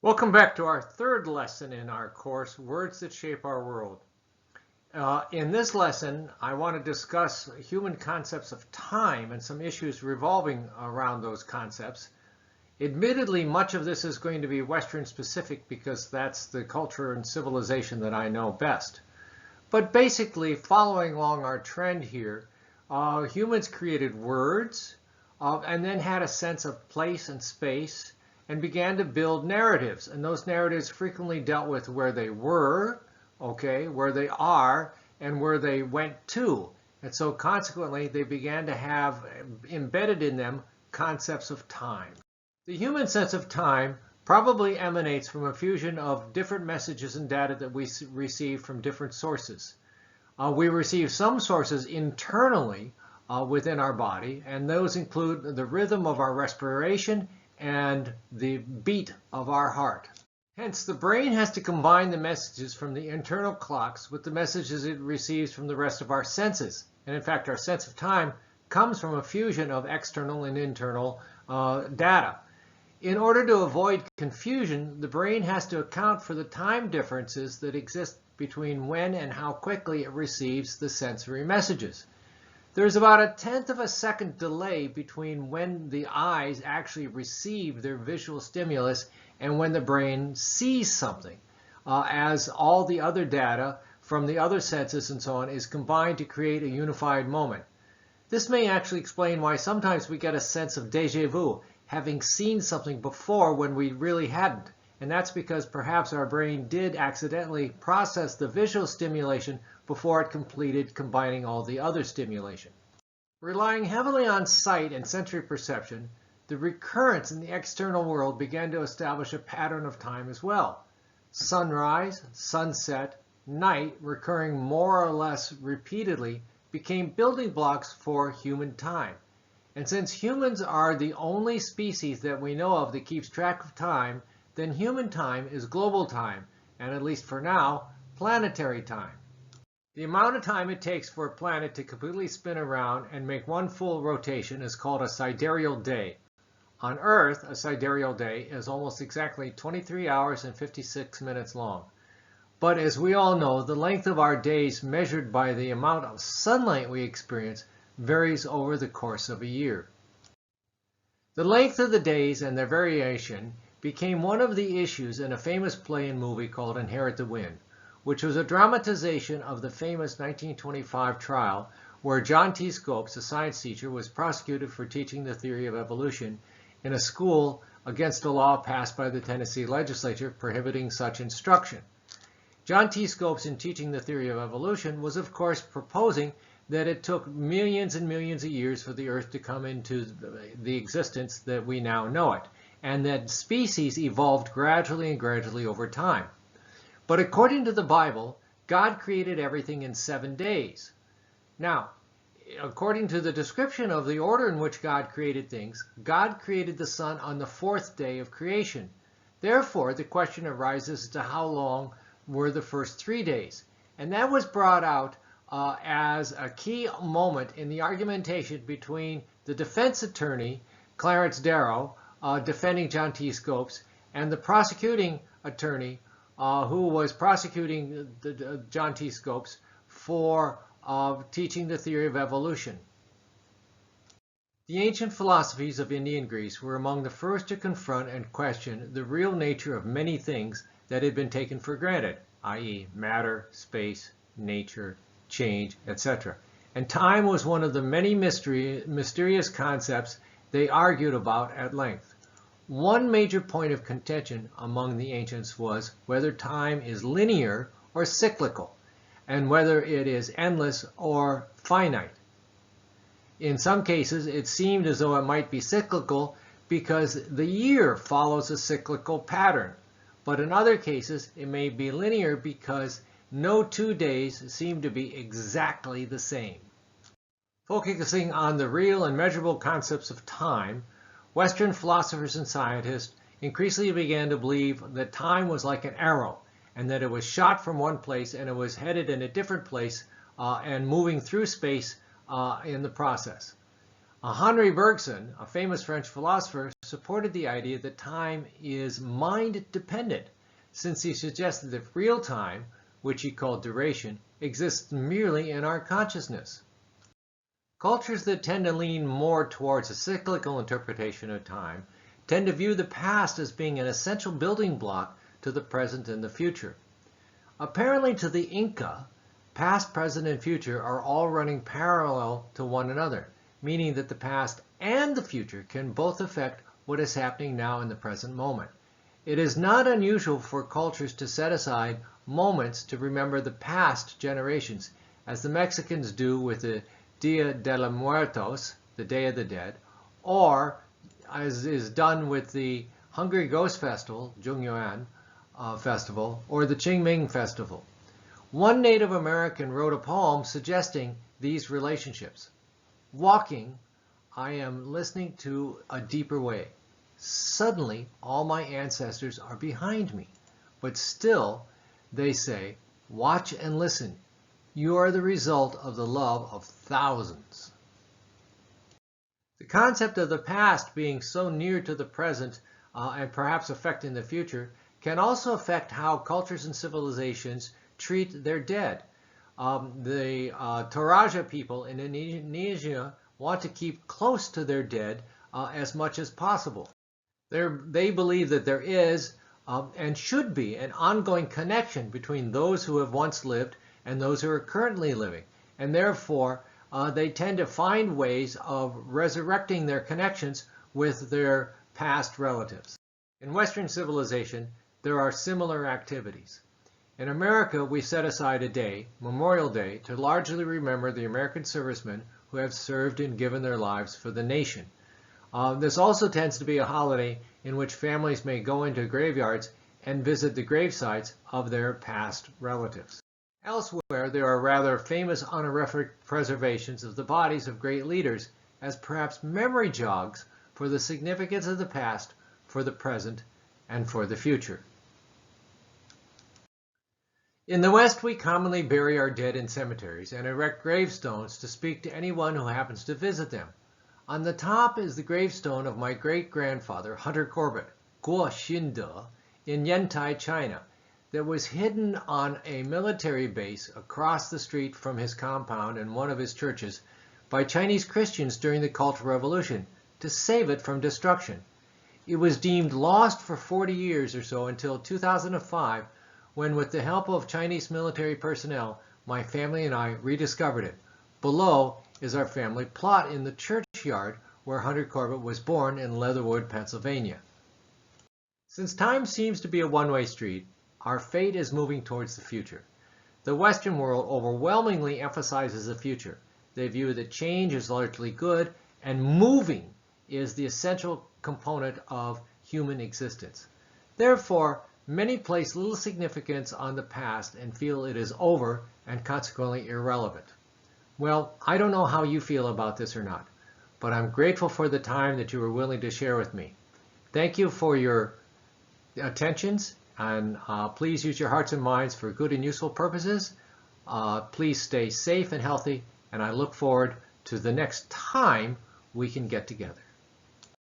Welcome back to our third lesson in our course, Words That Shape Our World. In this lesson, I want to discuss human concepts of time and some issues revolving around those concepts. Admittedly, much of this is going to be Western specific because that's the culture and civilization that I know best. But basically, following along our trend here, humans created words and then had a sense of place and space and began to build narratives. And those narratives frequently dealt with where they were, where they are, and where they went to. And so consequently, they began to have embedded in them concepts of time. The human sense of time probably emanates from a fusion of different messages and data that we receive from different sources. We receive some sources internally within our body, and those include the rhythm of our respiration and the beat of our heart. Hence, the brain has to combine the messages from the internal clocks with the messages it receives from the rest of our senses. And in fact, our sense of time comes from a fusion of external and internal data. In order to avoid confusion, the brain has to account for the time differences that exist between when and how quickly it receives the sensory messages. There's about a tenth of a second delay between when the eyes actually receive their visual stimulus and when the brain sees something, as all the other data from the other senses and so on is combined to create a unified moment. This may actually explain why sometimes we get a sense of déjà vu, having seen something before when we really hadn't. And that's because perhaps our brain did accidentally process the visual stimulation before it completed combining all the other stimulation. Relying heavily on sight and sensory perception, the recurrence in the external world began to establish a pattern of time as well. Sunrise, sunset, night, recurring more or less repeatedly, became building blocks for human time. And since humans are the only species that we know of that keeps track of time, then human time is global time, and at least for now, planetary time. The amount of time it takes for a planet to completely spin around and make one full rotation is called a sidereal day. On Earth, a sidereal day is almost exactly 23 hours and 56 minutes long. But as we all know, the length of our days measured by the amount of sunlight we experience varies over the course of a year. The length of the days and their variation became one of the issues in a famous play and movie called Inherit the Wind, which was a dramatization of the famous 1925 trial where John T. Scopes, a science teacher, was prosecuted for teaching the theory of evolution in a school against a law passed by the Tennessee legislature prohibiting such instruction. John T. Scopes, in teaching the theory of evolution, was of course proposing that it took millions and millions of years for the Earth to come into the existence that we now know it, and that species evolved gradually and gradually over time. But according to the Bible, God created everything in 7 days. Now, according to the description of the order in which God created things, God created the sun on the 4th day of creation. Therefore, the question arises as to how long were the first 3 days. And that was brought out as a key moment in the argumentation between the defense attorney, Clarence Darrow, defending John T. Scopes, and the prosecuting attorney who was prosecuting John T. Scopes for teaching the theory of evolution. The ancient philosophies of Indian Greece were among the first to confront and question the real nature of many things that had been taken for granted, i.e. matter, space, nature, change, etc. And time was one of the many mysterious concepts they argued about at length. One major point of contention among the ancients was whether time is linear or cyclical, and whether it is endless or finite. In some cases, it seemed as though it might be cyclical because the year follows a cyclical pattern. But in other cases, it may be linear because no 2 days seem to be exactly the same. Focusing on the real and measurable concepts of time, Western philosophers and scientists increasingly began to believe that time was like an arrow, and that it was shot from one place and it was headed in a different place and moving through space in the process. Henri Bergson, a famous French philosopher, supported the idea that time is mind-dependent, since he suggested that real time, which he called duration, exists merely in our consciousness. Cultures that tend to lean more towards a cyclical interpretation of time tend to view the past as being an essential building block to the present and the future. Apparently to the Inca, past, present, and future are all running parallel to one another, meaning that the past and the future can both affect what is happening now in the present moment. It is not unusual for cultures to set aside moments to remember the past generations, as the Mexicans do with the Dia de los Muertos, the Day of the Dead, or as is done with the Hungry Ghost Festival, Zhongyuan Festival, or the Qingming Festival. One Native American wrote a poem suggesting these relationships. Walking, I am listening to a deeper way. Suddenly, all my ancestors are behind me, but still, they say, watch and listen. You are the result of the love of thousands. The concept of the past being so near to the present and perhaps affecting the future can also affect how cultures and civilizations treat their dead. The Toraja people in Indonesia want to keep close to their dead as much as possible. They believe that there is and should be an ongoing connection between those who have once lived and those who are currently living, and therefore they tend to find ways of resurrecting their connections with their past relatives. In Western civilization, there are similar activities. In America, we set aside a day, Memorial Day, to largely remember the American servicemen who have served and given their lives for the nation. This also tends to be a holiday in which families may go into graveyards and visit the grave sites of their past relatives. Elsewhere, there are rather famous honorific preservations of the bodies of great leaders as perhaps memory jogs for the significance of the past, for the present, and for the future. In the West, we commonly bury our dead in cemeteries and erect gravestones to speak to anyone who happens to visit them. On the top is the gravestone of my great-grandfather, Hunter Corbett, Guo Xinde, in Yantai, China, that was hidden on a military base across the street from his compound and one of his churches by Chinese Christians during the Cultural Revolution to save it from destruction. It was deemed lost for 40 years or so until 2005, when with the help of Chinese military personnel, my family and I rediscovered it. Below is our family plot in the churchyard where Hunter Corbett was born in Leatherwood, Pennsylvania. Since time seems to be a one-way street, our fate is moving towards the future. The Western world overwhelmingly emphasizes the future. They view that change is largely good, and moving is the essential component of human existence. Therefore, many place little significance on the past and feel it is over and consequently irrelevant. Well, I don't know how you feel about this or not, but I'm grateful for the time that you were willing to share with me. Thank you for your attentions, and please use your hearts and minds for good and useful purposes. Please stay safe and healthy, and I look forward to the next time we can get together.